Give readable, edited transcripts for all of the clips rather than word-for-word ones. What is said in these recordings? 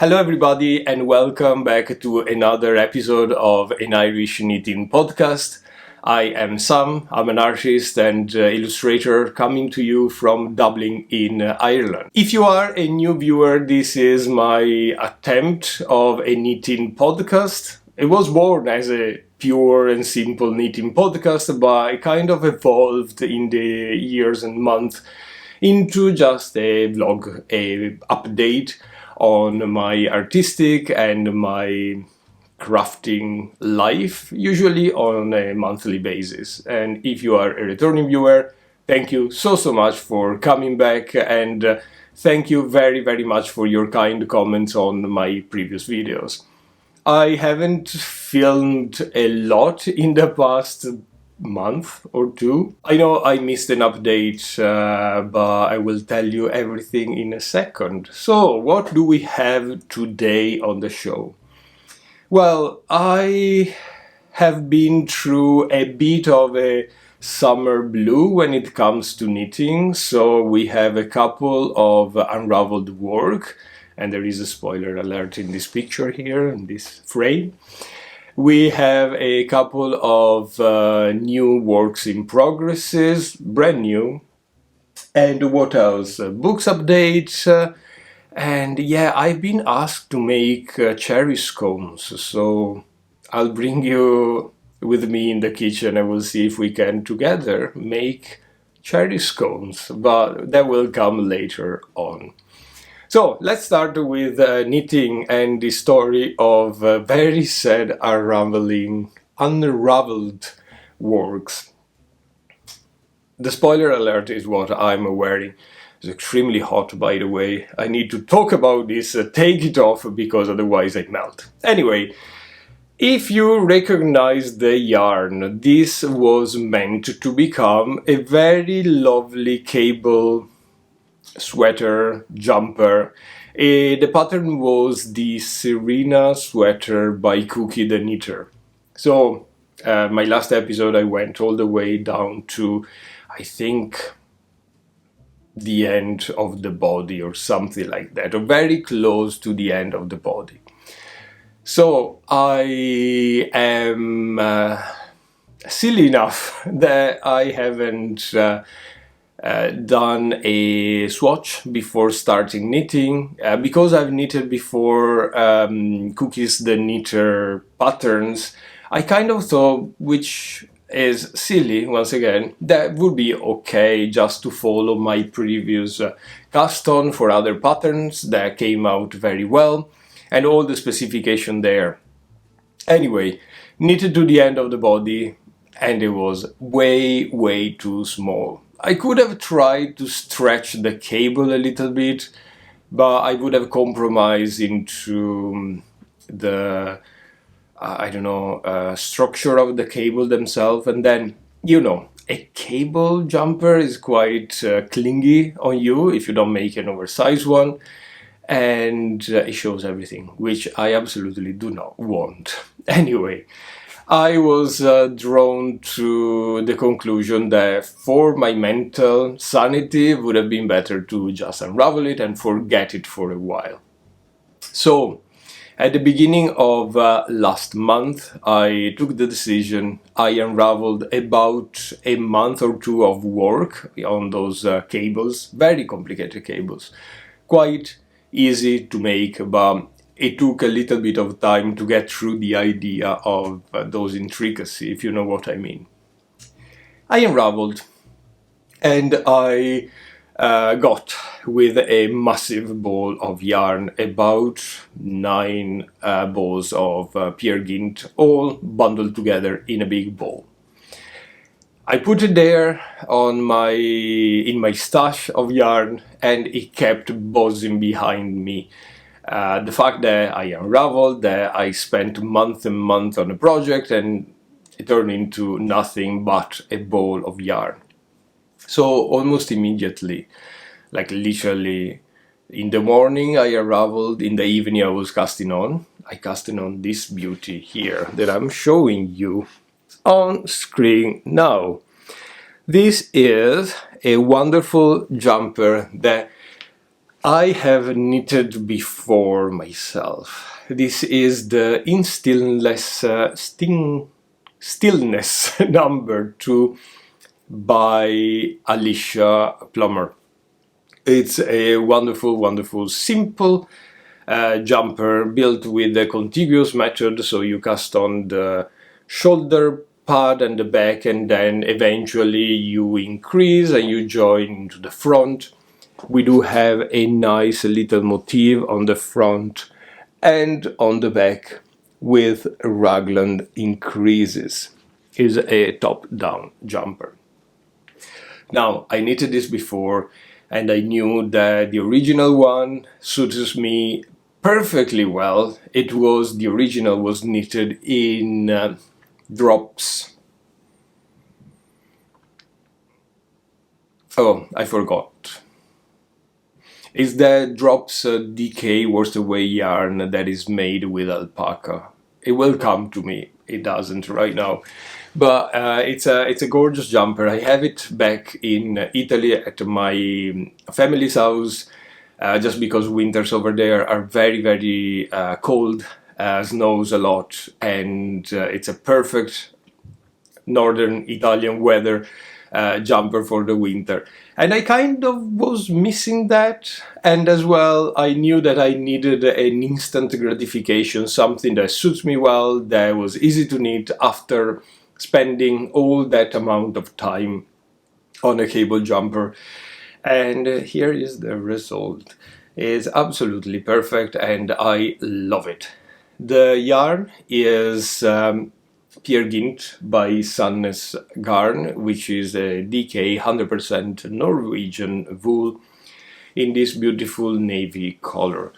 Hello everybody and welcome back to another episode of an Irish knitting podcast. I am Sam, I'm an artist and illustrator coming to you from Dublin in Ireland. If you are a new viewer, this is my attempt of a knitting podcast. It was born as a pure and simple knitting podcast, but it kind of evolved in the years and months into just a vlog, a update on my artistic and my crafting life, usually on a monthly basis. And if you are a returning viewer, thank you so much for coming back, and thank you very much for your kind comments on my previous videos. I haven't filmed a lot in the past month or two. I know I missed an update, but I will tell you everything in a second. So, what do we have today on the show? Well, I have been through a bit of a summer blue when it comes to knitting, so we have a couple of unraveled work, and there is a spoiler alert in this picture here, in this frame. We have a couple of new works in progresses, brand new. And what else? Books updates. And yeah, I've been asked to make cherry scones. So I'll bring you with me in the kitchen and we'll see if we can together make cherry scones. But that will come later on. So let's start with knitting and the story of very sad unraveled works. The spoiler alert is what I'm wearing. It's extremely hot, by the way. I need to talk about this, take it off, because otherwise I melt. Anyway, if you recognize the yarn, this was meant to become a very lovely cable sweater, jumper. The pattern was the Serena sweater by Cookie the Knitter. So, my last episode I went all the way down to, I think, the end of the body or something like that, or very close to the end of the body. So, I am silly enough that I haven't done a swatch before starting knitting. Because I've knitted before Cookies the Knitter patterns, I kind of thought, which is silly once again, that would be okay just to follow my previous cast on for other patterns that came out very well and all the specification there. Anyway, knitted to the end of the body and it was way too small. I could have tried to stretch the cable a little bit, but I would have compromised into the, structure of the cable themselves. And then, a cable jumper is quite clingy on you if you don't make an oversized one. And it shows everything, which I absolutely do not want. Anyway, I was drawn to the conclusion that for my mental sanity it would have been better to just unravel it and forget it for a while. So, at the beginning of last month, I took the decision. I unraveled about a month or two of work on those cables, very complicated cables, quite easy to make, but it took a little bit of time to get through the idea of those intricacies, if you know what I mean. I unraveled and I got with a massive ball of yarn, about 9 balls of Peer Gynt, all bundled together in a big ball. I put it there in my stash of yarn and it kept buzzing behind me. The fact that I unraveled, that I spent months and months on a project and it turned into nothing but a ball of yarn. So almost immediately, like literally in the morning I unraveled, in the evening I was casting on. I casted on this beauty here that I'm showing you on screen now. This is a wonderful jumper that I have knitted before myself. This is the In Stillness number 2 by Alicia Plummer. It's a wonderful, wonderful, simple jumper built with the contiguous method, so you cast on the shoulder pad and the back, and then eventually you increase and you join into the front. We do have a nice little motif on the front and on the back with raglan increases. It's a top-down jumper. Now, I knitted this before and I knew that the original one suits me perfectly well. The original was knitted in drops. Oh, I forgot. It's the drops DK Worsted yarn that is made with alpaca. It will come to me. It doesn't right now. But it's a gorgeous jumper. I have it back in Italy at my family's house, just because winters over there are very, very cold, snows a lot, and it's a perfect northern Italian weather jumper for the winter. And I kind of was missing that, and as well I knew that I needed an instant gratification, something that suits me well, that was easy to knit after spending all that amount of time on a cable jumper. And here is the result. It's absolutely perfect and I love it. The yarn is Peer Gynt by Sandnes Garn, which is a DK 100% Norwegian wool in this beautiful navy color.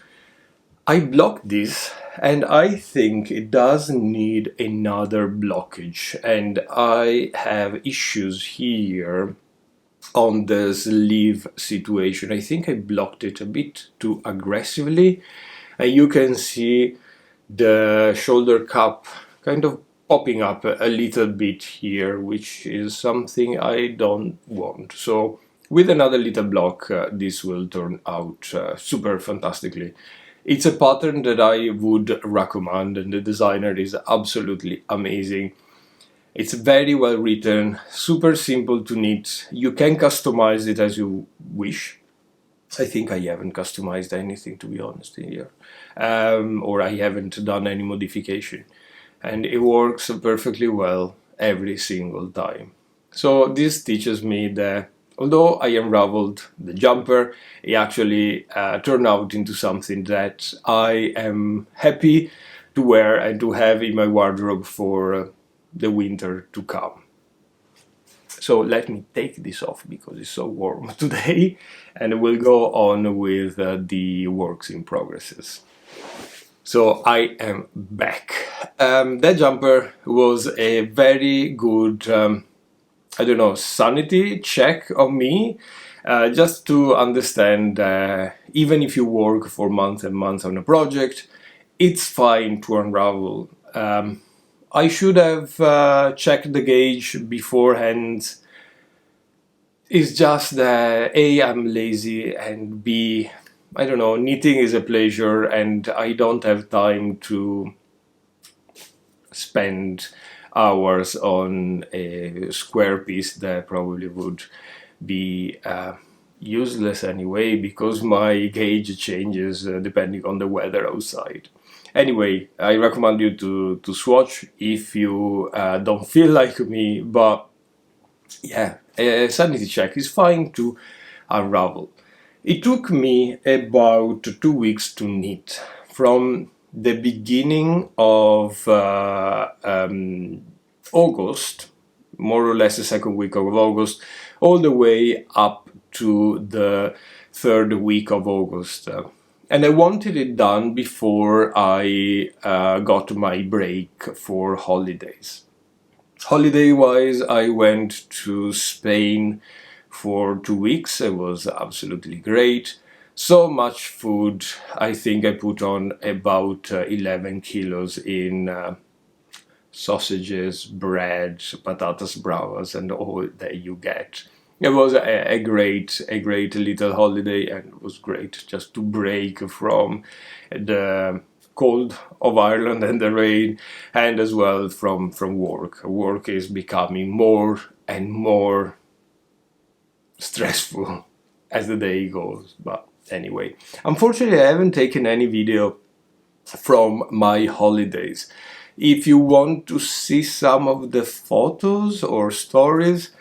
I blocked this and I think it does need another blockage, and I have issues here on the sleeve situation. I think I blocked it a bit too aggressively, and you can see the shoulder cup kind of popping up a little bit here, which is something I don't want. So with another little block, this will turn out super fantastically. It's a pattern that I would recommend, and the designer is absolutely amazing. It's very well written, super simple to knit. You can customize it as you wish. I think I haven't customized anything, to be honest, here. Or I haven't done any modification. And it works perfectly well every single time. So this teaches me that although I unraveled the jumper, it actually turned out into something that I am happy to wear and to have in my wardrobe for the winter to come. So let me take this off because it's so warm today, and we'll go on with the works in progresses. So I am back. That jumper was a very good sanity check on me, just to understand even if you work for months and months on a project, it's fine to unravel. I should have checked the gauge beforehand. It's just that A, I'm lazy, and B, knitting is a pleasure and I don't have time to spend hours on a square piece that probably would be useless anyway, because my gauge changes depending on the weather outside. Anyway, I recommend you to swatch if you don't feel like me, but yeah, a sanity check is fine to unravel. It took me about 2 weeks to knit, from the beginning of August, more or less the second week of August, all the way up to the third week of August. And I wanted it done before I got my break for holidays. Holiday-wise, I went to Spain for 2 weeks. It was absolutely great. So much food. I think I put on about 11 kilos in sausages, bread, patatas bravas, and all that you get It was a great little holiday, and it was great just to break from the cold of Ireland and the rain, and as well from work. Work is becoming more and more stressful as the day goes. But anyway, unfortunately, I haven't taken any video from my holidays. If you want to see some of the photos or stories,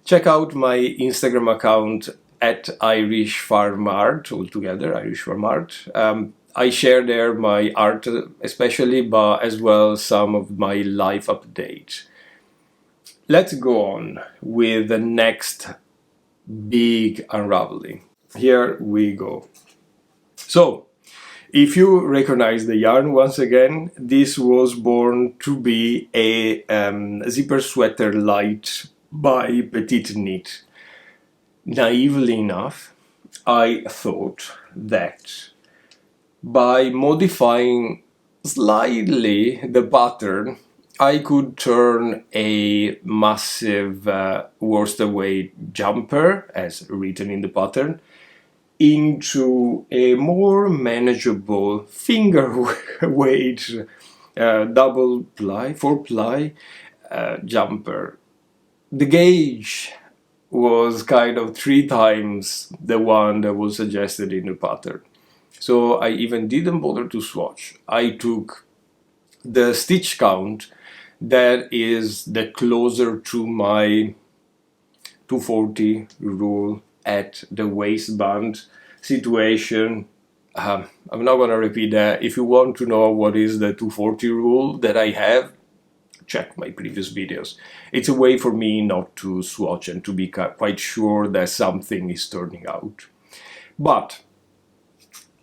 check out my Instagram account at Irish Farm Art, altogether, Irish Farm Art. I share there my art especially, but as well some of my life update. Let's go on with the next big unraveling. Here we go. So, if you recognize the yarn once again, this was born to be a zipper sweater light by Petite Knit. Naively enough, I thought that by modifying slightly the pattern, I could turn a massive worsted weight jumper, as written in the pattern, into a more manageable finger weight double ply, 4-ply jumper. The gauge was kind of 3 times the one that was suggested in the pattern. So I even didn't bother to swatch. I took the stitch count that is the closer to my 240 rule at the waistband situation. I'm not going to repeat that. If you want to know what is the 240 rule that I have, check my previous videos. It's a way for me not to swatch and to be quite sure that something is turning out. But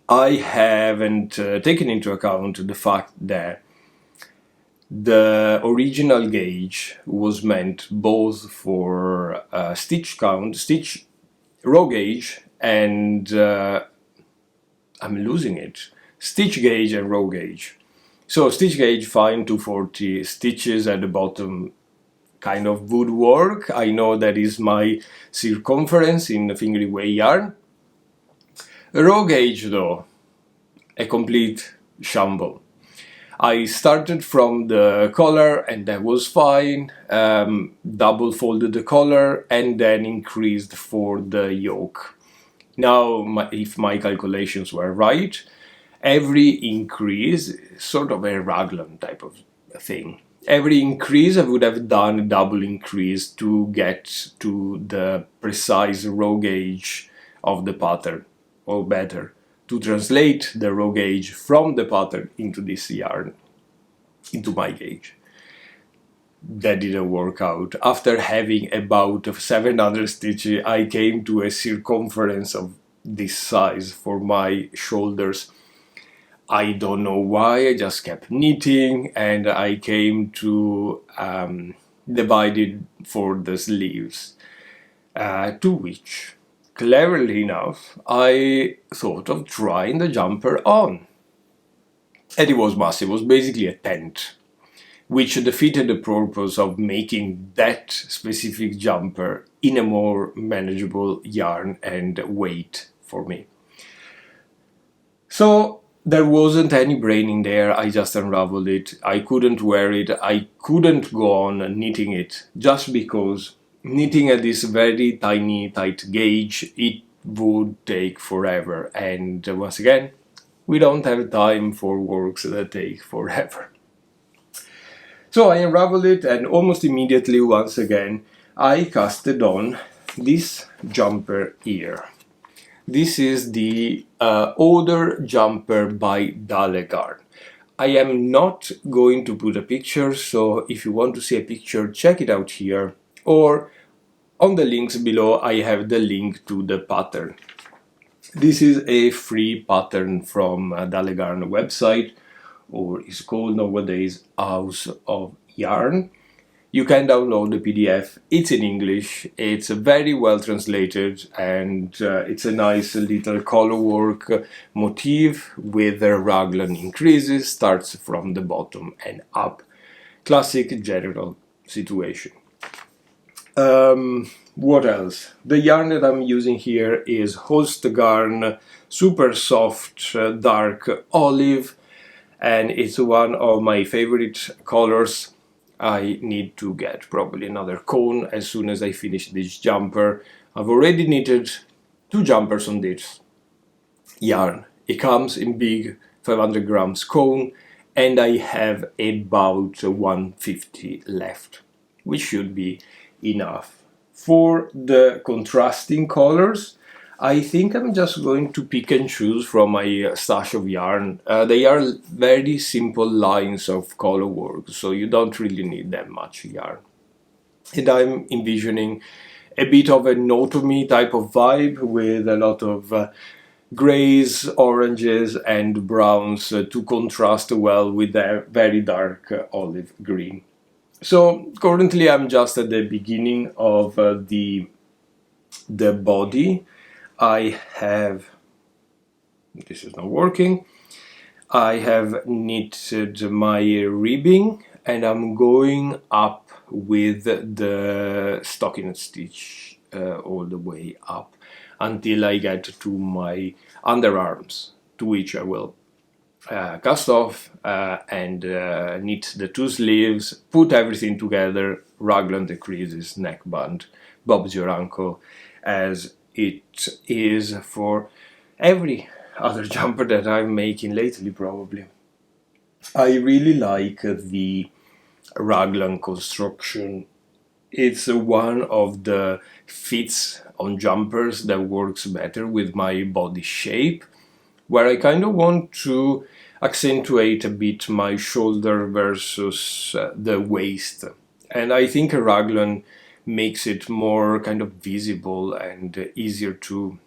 I haven't taken into account the fact that the original gauge was meant both for stitch count, stitch row gauge, and I'm losing it, stitch gauge and row gauge. So stitch gauge, fine, 240 stitches at the bottom, kind of woodwork. I know that is my circumference in the fingery way yarn. Row gauge though, a complete shamble. I started from the collar and that was fine, double folded the collar and then increased for the yoke. Now, if my calculations were right, every increase, sort of a raglan type of thing, every increase I would have done a double increase to get to the precise row gauge of the pattern, or better, to translate the row gauge from the pattern into this yarn, into my gauge. That didn't work out. After having about 700 stitches, I came to a circumference of this size for my shoulders. I don't know why, I just kept knitting and I came to divide it for the sleeves, to which, cleverly enough, I thought of trying the jumper on. And it was massive, it was basically a tent, which defeated the purpose of making that specific jumper in a more manageable yarn and weight for me. So there wasn't any brain in there, I just unraveled it. I couldn't wear it, I couldn't go on knitting it, just because knitting at this very tiny, tight gauge, it would take forever. And once again, we don't have time for works that take forever. So I unraveled it and almost immediately, once again, I casted on this jumper here. This is the Oder jumper by Glaze. I am not going to put a picture, so if you want to see a picture, check it out here, or on the links below I have the link to the pattern. This is a free pattern from Glaze website, or it's called nowadays House of Yarn. You can download the PDF, it's in English, it's very well translated, and it's a nice little colorwork motif with the raglan increases, starts from the bottom and up. Classic general situation. what else? The yarn that I'm using here is Hostgarn Super Soft Dark Olive, and it's one of my favorite colors. I need to get probably another cone as soon as I finish this jumper. I've already knitted 2 jumpers on this yarn. It comes in big 500 grams cone, and I have about 150 left, which should be enough. For the contrasting colors, I think I'm just going to pick and choose from my stash of yarn. They are very simple lines of Colorwork, so you don't really need that much yarn. And I'm envisioning a bit of an autumny type of vibe with a lot of grays, oranges and browns to contrast well with the very dark olive green. So currently I'm just at the beginning of the body. I have, this is not working, I have knitted my ribbing and I'm going up with the stocking stitch all the way up until I get to my underarms, to which I will cast off and knit the 2 sleeves, put everything together, raglan the creases, neckband, bob's your uncle, as it is for every other jumper that I'm making lately probably. I really like the raglan construction. It's one of the fits on jumpers that works better with my body shape, where I kind of want to accentuate a bit my shoulder versus the waist. And I think a raglan makes it more kind of visible and easier to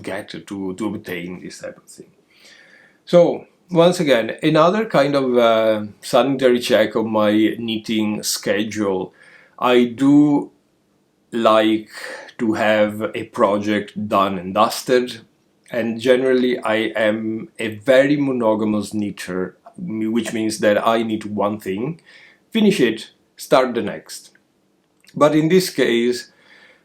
get to obtain this type of thing. So once again, another kind of sanitary check of my knitting schedule. I do like to have a project done and dusted, and generally I am a very monogamous knitter, which means that I knit one thing, finish it, start the next. But in this case,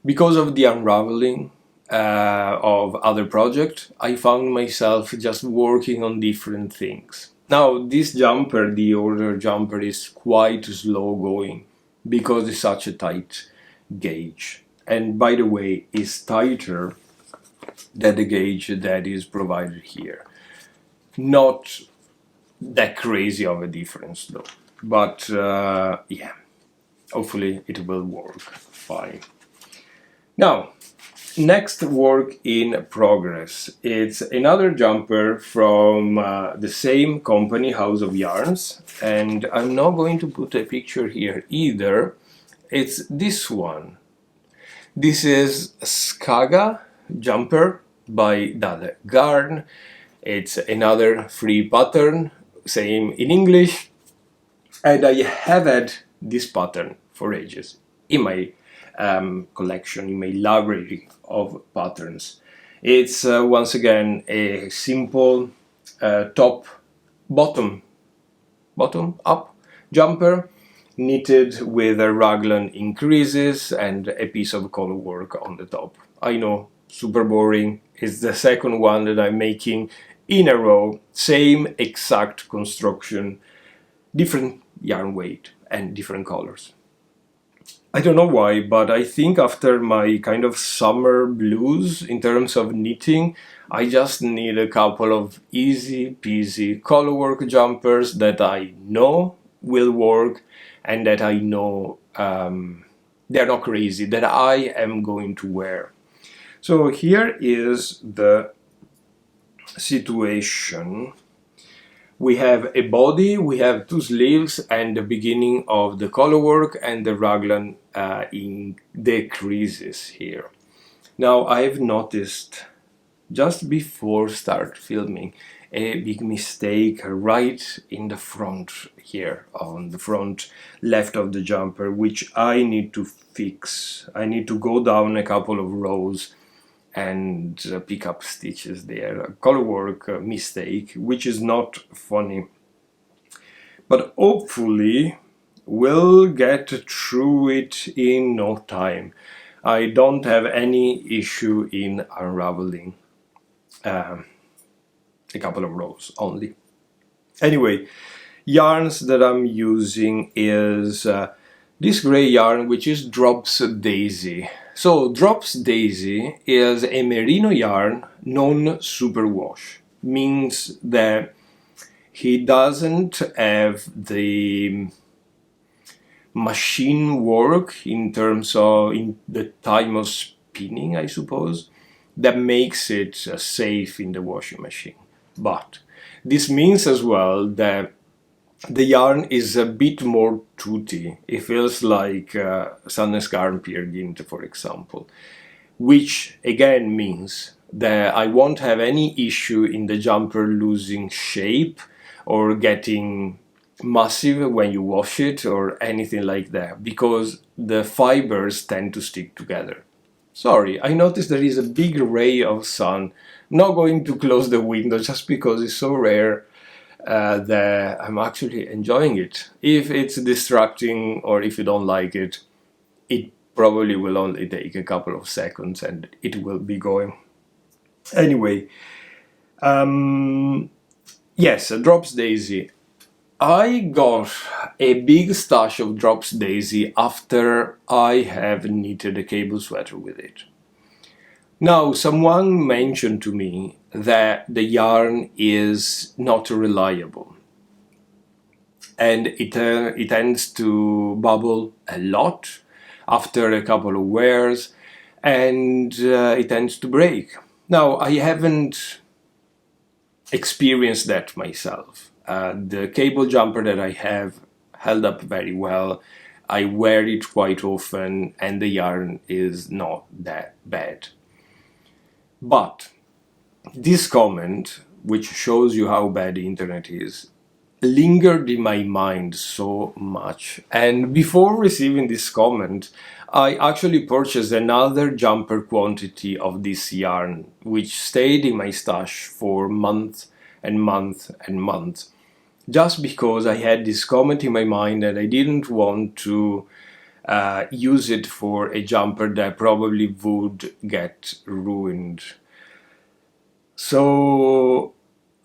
because of the unraveling of other projects, I found myself just working on different things. Now, this jumper, the order jumper, is quite slow going because it's such a tight gauge. And by the way, it's tighter than the gauge that is provided here. Not that crazy of a difference though, but yeah, hopefully it will work fine. Now, next work in progress. It's another jumper from the same company, House of Yarns, and I'm not going to put a picture here either. It's this one. This is Skaga jumper by Dale Garn. It's another free pattern, same in English, and I have had this pattern for ages in my collection, in my library of patterns. It's once again a simple bottom up jumper knitted with a raglan increases and a piece of Colorwork on the top. I know, super boring. It's the second one that I'm making in a row, same exact construction, different yarn weight and different colors. I don't know why, but I think after my kind of summer blues in terms of knitting, I just need a couple of easy peasy Colorwork jumpers that I know will work and that I know they're not crazy, that I am going to wear. So here is the situation. We have a body, we have 2 sleeves and the beginning of the Colorwork and the raglan in the creases here. Now I've noticed just before start filming a big mistake right in the front here, on the front left of the jumper, which I need to fix. I need to go down a couple of rows and pick up stitches there. A Colorwork mistake, which is not funny. But hopefully We'll get through it in no time. I don't have any issue in unraveling. A couple of rows only. Anyway, yarns that I'm using is this gray yarn, which is Drops Daisy. So Drops Daisy is a merino yarn non-superwash. Means that he doesn't have the machine work in terms of in the time of spinning, I suppose, that makes it safe in the washing machine. But this means as well that the yarn is a bit more toothy. It feels like Sandnes Peer Gynt, for example, which again means that I won't have any issue in the jumper losing shape or getting massive when you wash it or anything like that, because the fibers tend to stick together. Sorry, I noticed there is a big ray of sun. I'm not going to close the window just because it's so rare that I'm actually enjoying it. If it's distracting or if you don't like it, it probably will only take a couple of seconds and it will be going. Anyway, yes, Drops Daisy. I got a big stash of Drops Daisy after I have knitted a cable sweater with it. Now, someone mentioned to me that the yarn is not reliable and it tends to bubble a lot after a couple of wears, and it tends to break. Now, I haven't experienced that myself. The cable jumper that I have held up very well. I wear it quite often and the yarn is not that bad. But this comment, which shows you how bad the internet is, lingered in my mind so much. And before receiving this comment, I actually purchased another jumper quantity of this yarn, which stayed in my stash for months and months and months, just because I had this comment in my mind and I didn't want to use it for a jumper that probably would get ruined. So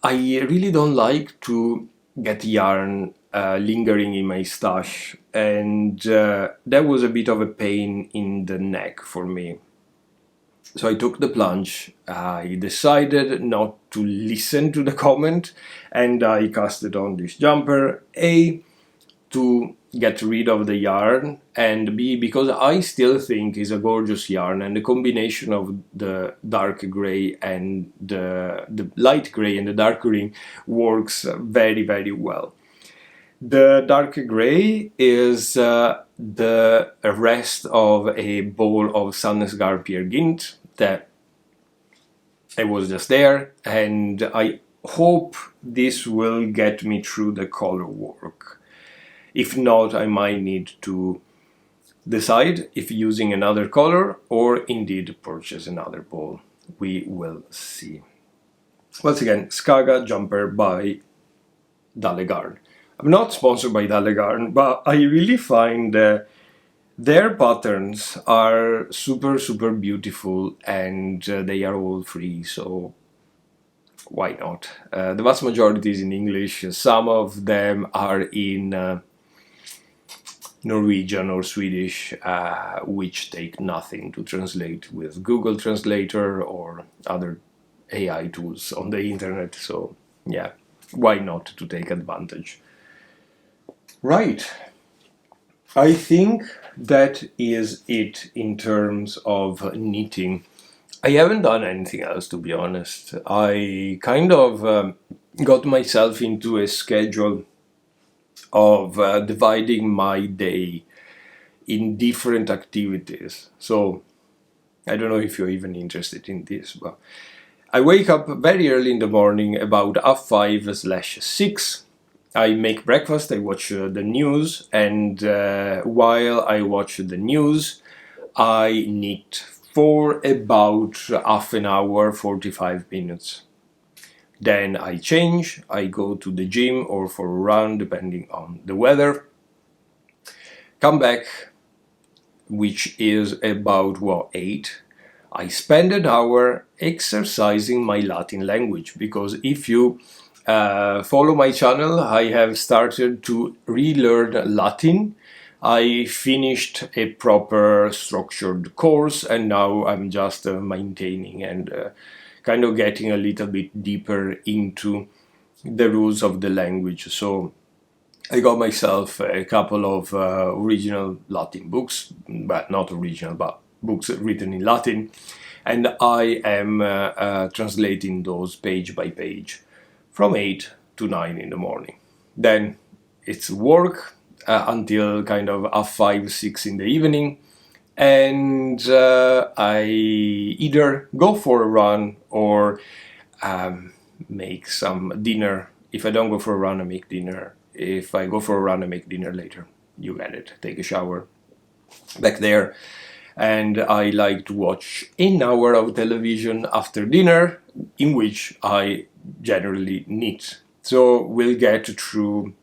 I really don't like to get yarn lingering in my stash, and that was a bit of a pain in the neck for me. So I took the plunge. I decided not to listen to the comment and I casted on this jumper, A, to get rid of the yarn, and B, because I still think it's a gorgeous yarn, and the combination of the dark grey and the light grey and the dark green works very, very well. The dark grey is the rest of a bowl of Sandnes Peer Gynt that it was just there, and I hope this will get me through the Colorwork. If not, I might need to decide if using another color or indeed purchase another bowl. We will see. Once again, Skaga jumper by Dallegarn. I'm not sponsored by Dallegarn, but I really find their patterns are super, super beautiful, and they are all free, so why not? The vast majority is in English. Some of them are in Norwegian or Swedish, which take nothing to translate with Google Translator or other AI tools on the internet. So yeah, why not to take advantage? Right. I think that is it in terms of knitting. I haven't done anything else, to be honest. I kind of got myself into a schedule of dividing my day in different activities. So I don't know if you're even interested in this, but I wake up very early in the morning, about 5:30/6. I make breakfast, I watch the news, and while I watch the news, I knit for about half an hour, 45 minutes. Then I change, I go to the gym or for a run, depending on the weather. come back, which is about 8, I spend an hour exercising my Latin language, because if you follow my channel, I have started to relearn Latin. I finished a proper structured course, and now I'm just maintaining and kind of getting a little bit deeper into the rules of the language. So I got myself a couple of original Latin books, but not original, but books written in Latin, and I am translating those page by page from 8 to 9 in the morning. Then it's work until kind of 5, 6 in the evening, and I either go for a run or make some dinner. If I don't go for a run, I make dinner. If I go for a run, I make dinner later. You get it. Take a shower back there. And I like to watch an hour of television after dinner, in which I generally knit. So we'll get through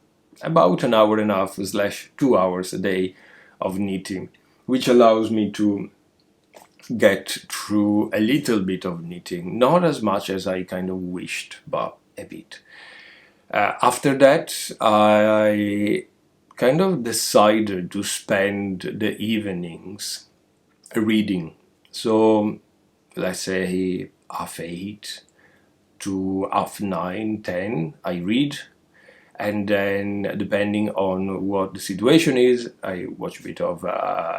about an hour and a half / 2 hours a day of knitting, which allows me to get through a little bit of knitting. Not as much as I kind of wished, but a bit. After that, I kind of decided to spend the evenings reading. So let's say 8:30 to 9:30, 10, I read. And then, depending on what the situation is, I watch a bit of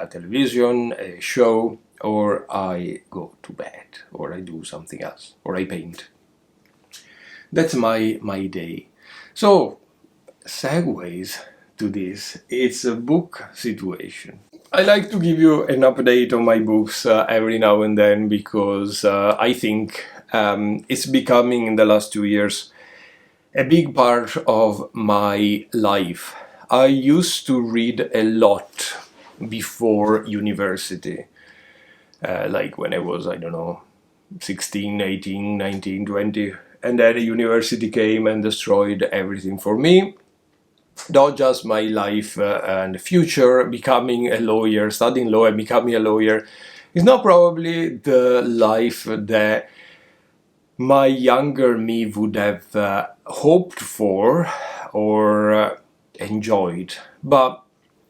television, a show, or I go to bed, or I do something else, or I paint. That's my day. So, segues to this. It's a book situation. I like to give you an update on my books every now and then, because I think it's becoming, in the last 2 years, a big part of my life. I used to read a lot before university, like when I was, 16, 18, 19, 20, and then university came and destroyed everything for me. Not just my life and the future. Becoming a lawyer, studying law and becoming a lawyer is not probably the life that my younger me would have hoped for or enjoyed. But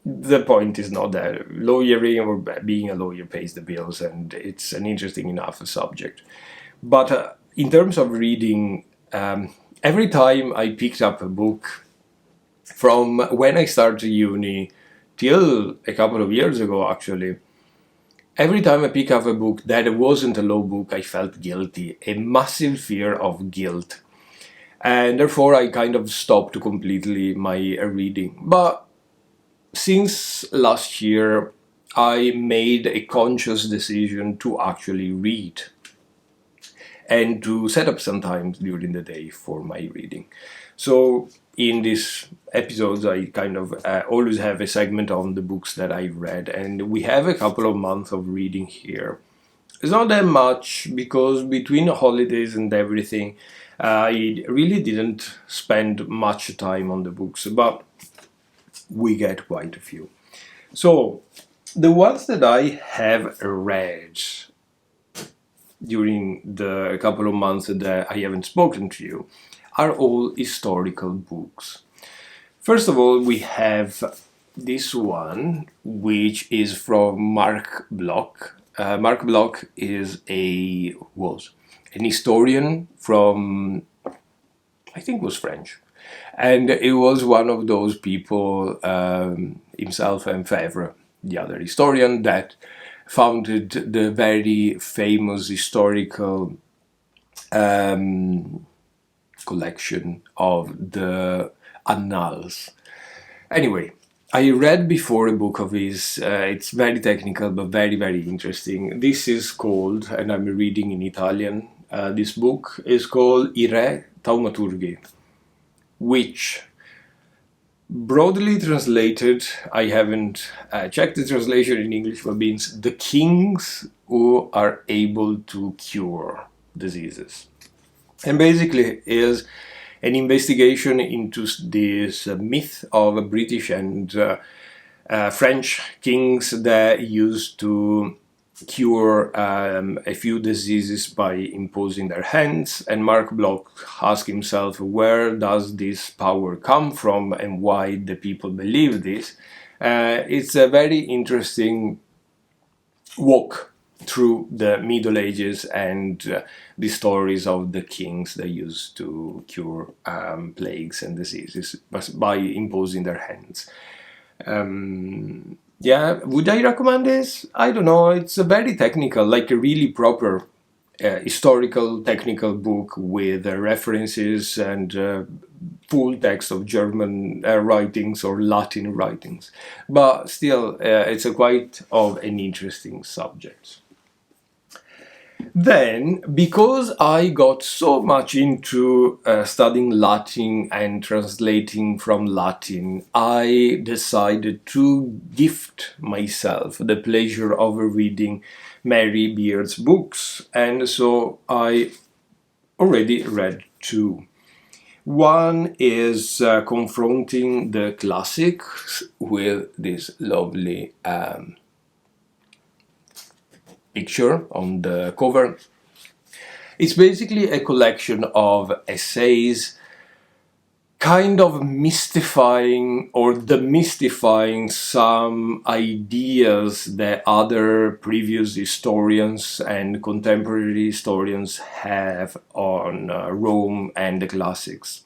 the point is not that lawyering or being a lawyer pays the bills, and it's an interesting enough subject. But in terms of reading, every time I picked up a book, from when I started uni till a couple of years ago, actually, every time I pick up a book that wasn't a law book, I felt guilty, a massive fear of guilt. And therefore, I kind of stopped completely my reading. But since last year, I made a conscious decision to actually read and to set up some time during the day for my reading. So in these episodes, I kind of always have a segment on the books that I've read, and we have a couple of months of reading here. It's not that much, because between holidays and everything, I really didn't spend much time on the books, but we get quite a few. So the ones that I have read during the couple of months that I haven't spoken to you are all historical books. First of all, we have this one, which is from Marc Bloch. Marc Bloch was an historian from, I think was French. And it was one of those people, himself and Febvre, the other historian, that founded the very famous historical collection of the Annals. Anyway, I read before a book of his. It's very technical, but very, very interesting. This is called, and I'm reading in Italian, this book is called I Re Taumaturghi, which, broadly translated, I haven't checked the translation in English, but means the kings who are able to cure diseases. And basically is an investigation into this myth of British and French kings that used to cure a few diseases by imposing their hands, and Mark Bloch asked himself, where does this power come from and why the people believe this? It's a very interesting walk through the Middle Ages and the stories of the kings that used to cure plagues and diseases by imposing their hands. Yeah, would I recommend this? I don't know. It's a very technical, like a really proper historical, technical book with references and full text of German writings or Latin writings. But still, it's a quite of an interesting subject. Then, because I got so much into studying Latin and translating from Latin, I decided to gift myself the pleasure of reading Mary Beard's books, and so I already read two. One is confronting the classics with this lovely picture on the cover. It's basically a collection of essays kind of mystifying or demystifying some ideas that other previous historians and contemporary historians have on Rome and the classics.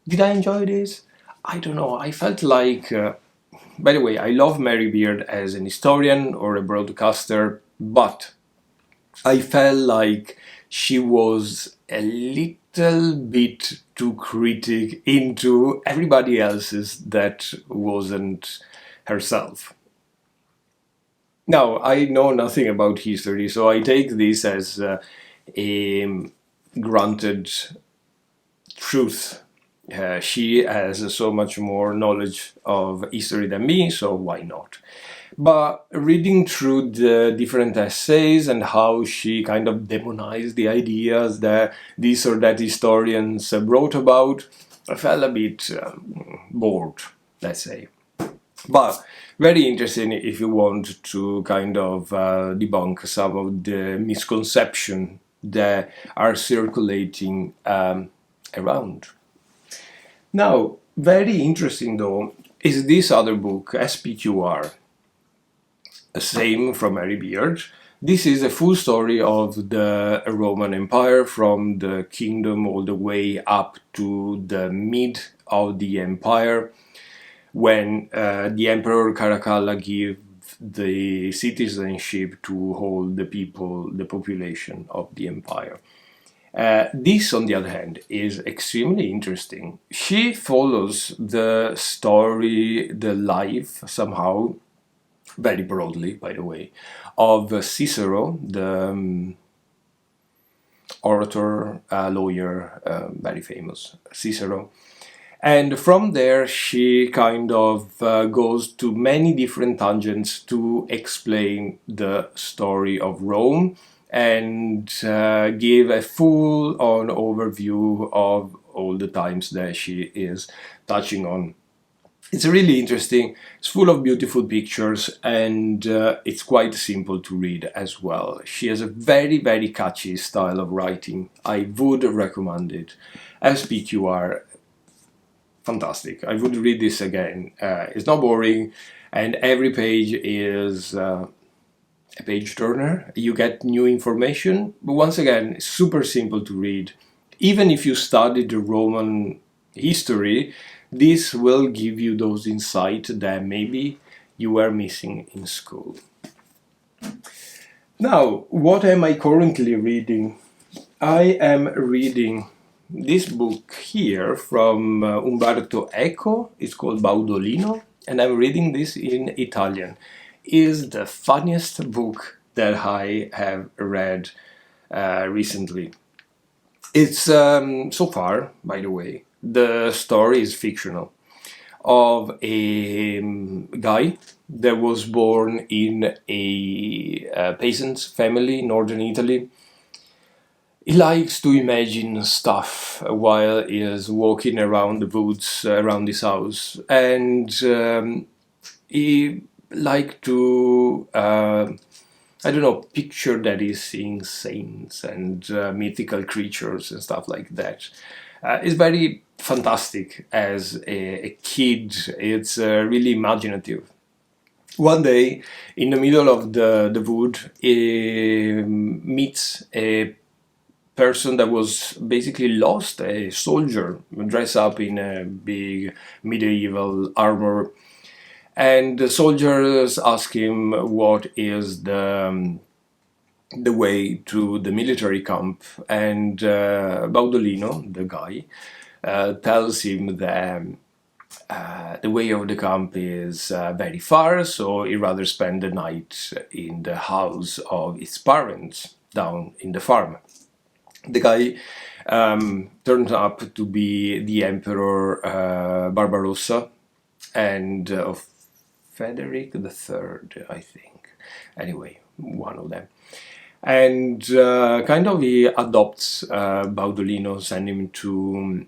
Did I enjoy this? I don't know. I felt like by the way, I love Mary Beard as an historian or a broadcaster, but I felt like she was a little bit too critic into everybody else's that wasn't herself. Now, I know nothing about history, so I take this as a granted truth. She has so much more knowledge of history than me, so why not? But reading through the different essays and how she kind of demonized the ideas that this or that historians wrote about, I felt a bit bored, let's say. But very interesting if you want to kind of debunk some of the misconceptions that are circulating around. Now, very interesting though is this other book, SPQR, same from Mary Beard. This is a full story of the Roman Empire from the kingdom all the way up to the mid of the empire, when the Emperor Caracalla gave the citizenship to hold the people, the population of the empire. This, on the other hand, is extremely interesting. She follows the story, the life, somehow, very broadly, by the way, of Cicero, the orator, lawyer, very famous Cicero. And from there, she kind of goes to many different tangents to explain the story of Rome and give a full-on overview of all the times that she is touching on. It's really interesting, it's full of beautiful pictures, and it's quite simple to read as well. She has a very, very catchy style of writing. I would recommend it. SPQR, fantastic. I would read this again. It's not boring, and every page is a page turner. You get new information, but once again, it's super simple to read. Even if you studied the Roman history, this will give you those insights that maybe you were missing in school. Now, what am I currently reading? I am reading this book here from Umberto Eco. It's called Baudolino, and I'm reading this in Italian. Is the funniest book that I have read recently. It's so far, by the way, the story is fictional, of a guy that was born in a peasant's family in northern Italy. He likes to imagine stuff while he is walking around the woods around his house, and he liked to, I don't know, picture that he's seeing saints and mythical creatures and stuff like that. It's very fantastic as a kid. It's really imaginative. One day, in the middle of the wood, he meets a person that was basically lost, a soldier dressed up in a big medieval armor. And the soldiers ask him what is the way to the military camp, and Baudolino, the guy, tells him that the way of the camp is very far, so he'd rather spend the night in the house of his parents down in the farm. The guy turns up to be the Emperor Barbarossa and of Frederick III, I think. Anyway, one of them. And kind of he adopts Baudolino, sends him to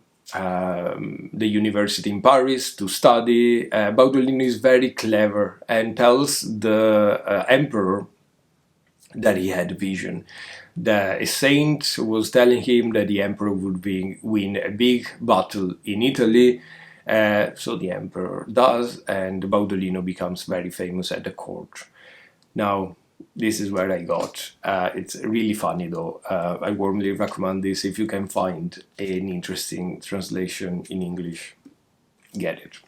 the university in Paris to study. Baudolino is very clever and tells the emperor that he had a vision. A saint was telling him that the emperor would win a big battle in Italy. So the emperor does, and Baudolino becomes very famous at the court. Now, this is where I got. It's really funny though. I warmly recommend this if you can find an interesting translation in English. Get it.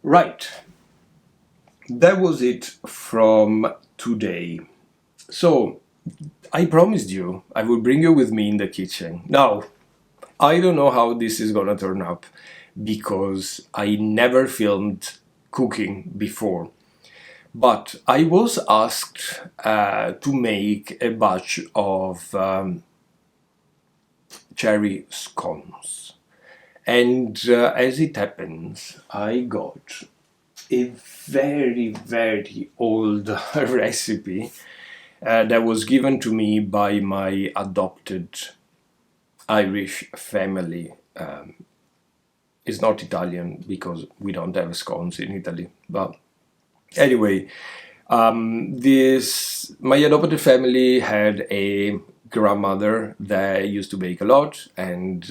Right. That was it from today. So, I promised you I would bring you with me in the kitchen. Now, I don't know how this is gonna turn up because I never filmed cooking before. But I was asked to make a batch of cherry scones. And as it happens, I got a very, very old recipe that was given to me by my adopted Irish family. It's not Italian because we don't have scones in Italy, but anyway, my adopted family had a grandmother that used to bake a lot, and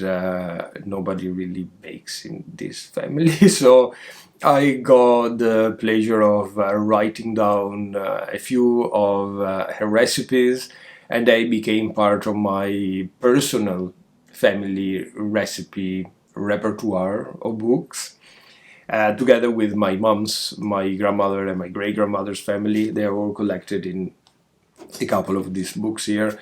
nobody really bakes in this family. So I got the pleasure of writing down a few of her recipes, and they became part of my personal family recipe repertoire of books. Together with my grandmother, and my great-grandmother's family. They are all collected in a couple of these books here.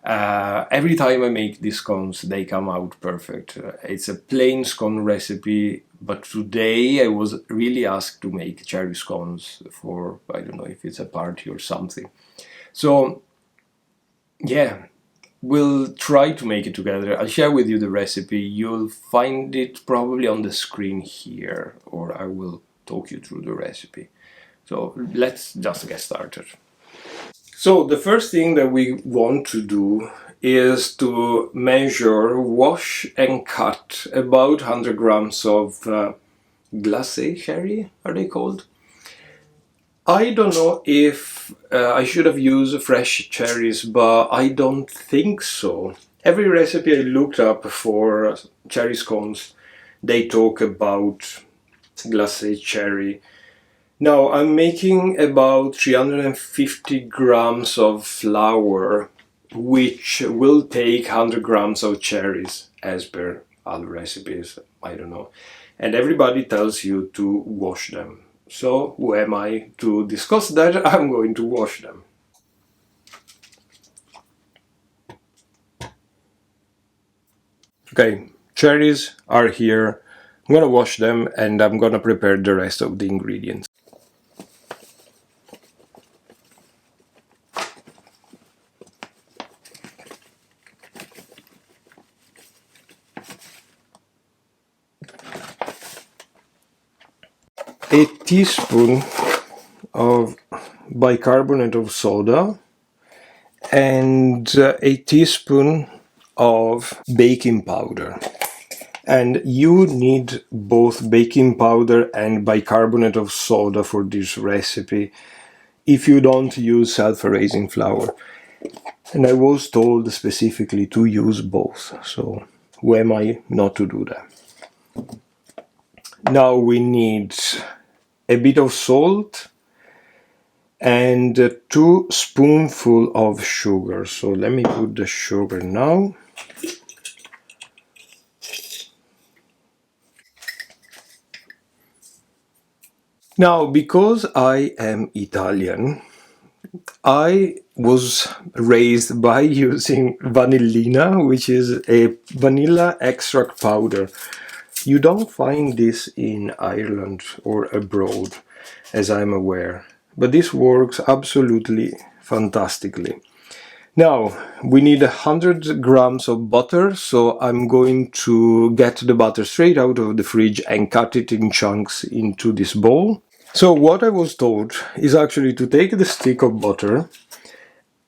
Every time I make these scones, they come out perfect. It's a plain scone recipe, but today I was really asked to make cherry scones for, I don't know if it's a party or something. So, yeah. We'll try to make it together. I'll share with you the recipe. You'll find it probably on the screen here, or I will talk you through the recipe. So let's just get started. So the first thing that we want to do is to measure, wash and cut about 100 grams of Glacè cherry, are they called? I don't know if I should have used fresh cherries, but I don't think so. Every recipe I looked up for cherry scones, they talk about glacé cherry. Now I'm making about 350 grams of flour, which will take 100 grams of cherries, as per other recipes, I don't know. And everybody tells you to wash them. So, who am I to discuss that? I'm going to wash them. Okay, cherries are here. I'm gonna wash them and I'm gonna prepare the rest of the ingredients. A teaspoon of bicarbonate of soda and a teaspoon of baking powder. And you need both baking powder and bicarbonate of soda for this recipe if you don't use self-raising flour. And I was told specifically to use both, so who am I not to do that? Now we need a bit of salt and 2 spoonfuls of sugar. So let me put the sugar now. Now, because I am Italian, I was raised by using vanillina, which is a vanilla extract powder. You don't find this in Ireland or abroad, as I'm aware, but this works absolutely fantastically. Now, we need 100 grams of butter, so I'm going to get the butter straight out of the fridge and cut it in chunks into this bowl. So what I was told is actually to take the stick of butter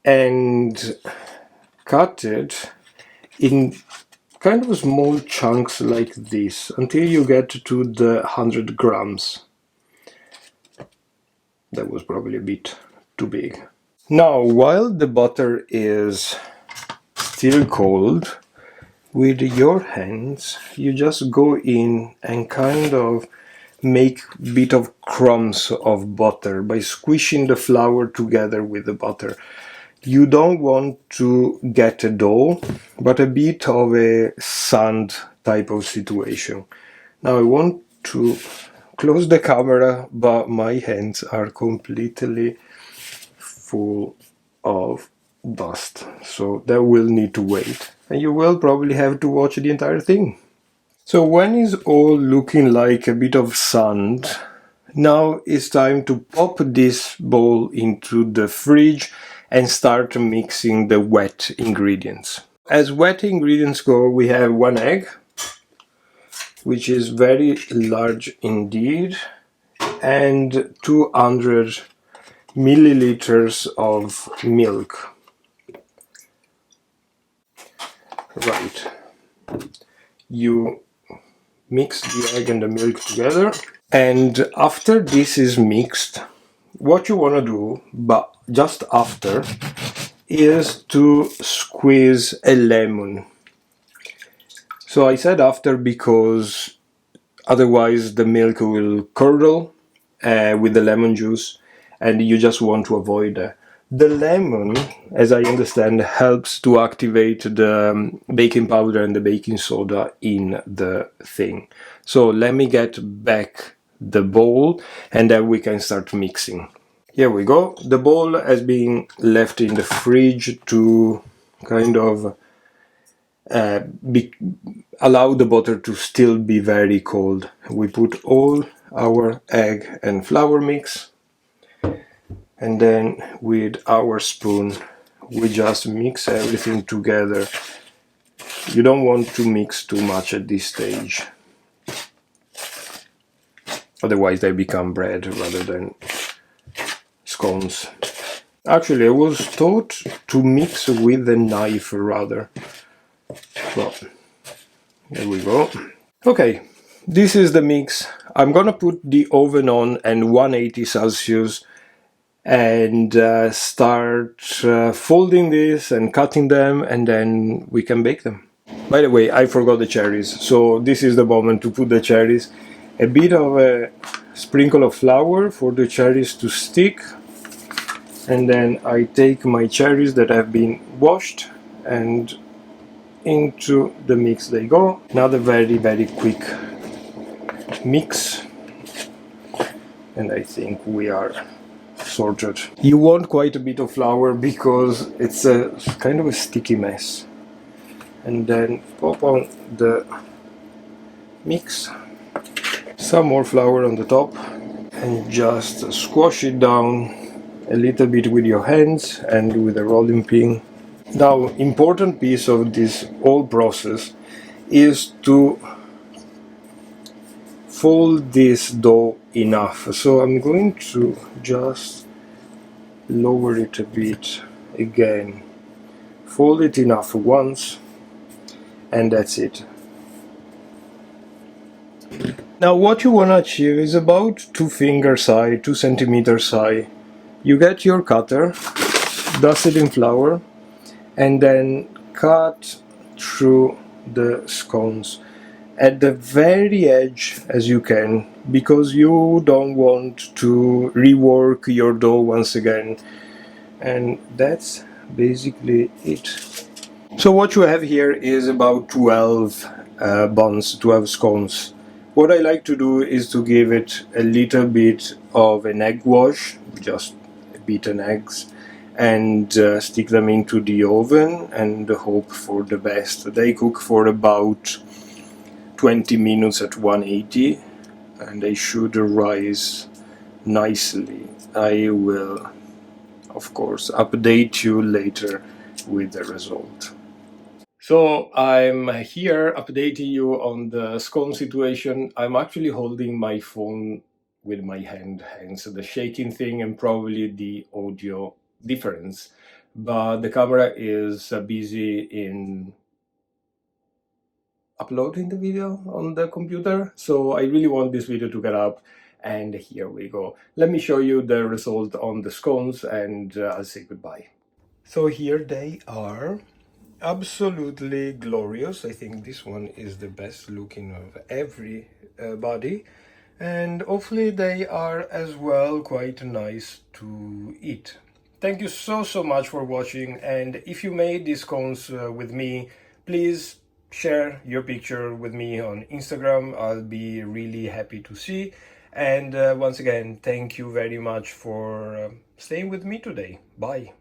and cut it in kind of small chunks like this until you get to the 100 grams. That was probably a bit too big. Now, while the butter is still cold, with your hands you just go in and kind of make a bit of crumbs of butter by squishing the flour together with the butter. You don't want to get a dough, but a bit of a sand type of situation. Now I want to close the camera, but my hands are completely full of dust, so that will need to wait, and you will probably have to watch the entire thing. So when it's all looking like a bit of sand, now it's time to pop this bowl into the fridge and start mixing the wet ingredients. As wet ingredients go, we have 1 egg, which is very large indeed, and 200 milliliters of milk. Right. You mix the egg and the milk together, and after this is mixed, what you want to do, but just after, is to squeeze a lemon. So I said after because otherwise the milk will curdle with the lemon juice, and you just want to avoid that. The lemon, as I understand, helps to activate the baking powder and the baking soda in the thing. So let me get back the bowl and then we can start mixing. Here we go. The bowl has been left in the fridge to kind of allow the butter to still be very cold. We put all our egg and flour mix, and then with our spoon we just mix everything together. You don't want to mix too much at this stage, otherwise they become bread rather than scones. Actually, I was taught to mix with a knife rather. Well, there we go. Okay, this is the mix. I'm gonna put the oven on and 180 Celsius and start folding this and cutting them, and then we can bake them. By the way, I forgot the cherries, so this is the moment to put the cherries. A bit of a sprinkle of flour for the cherries to stick, and then I take my cherries that have been washed and into the mix they go. Another very quick mix, and I think we are sorted. You want quite a bit of flour because it's a kind of a sticky mess. And then pop on the mix, some more flour on the top, and just squash it down a little bit with your hands and with a rolling pin. Now, important piece of this whole process is to fold this dough enough. So I'm going to just lower it a bit again. Fold it enough once, and that's it. Now what you want to achieve is about 2 fingers high, 2 centimeters high. You get your cutter, dust it in flour, and then cut through the scones at the very edge as you can, because you don't want to rework your dough once again. And that's basically it. So what you have here is about 12 buns, 12 scones. What I like to do is to give it a little bit of an egg wash, just beaten eggs, and stick them into the oven and hope for the best. They cook for about 20 minutes at 180 and they should rise nicely. I will, of course, update you later with the result. So I'm here updating you on the scone situation. I'm actually holding my phone with my hand, hence the shaking thing and probably the audio difference. But the camera is busy in uploading the video on the computer, so I really want this video to get up, and here we go. Let me show you the result on the scones and I'll say goodbye. So here they are. Absolutely glorious. I think this one is the best looking of everybody, and hopefully they are as well quite nice to eat. Thank you so much for watching, and if you made these cones with me, please share your picture with me on Instagram. I'll be really happy to see. And once again, thank you very much for staying with me today. Bye.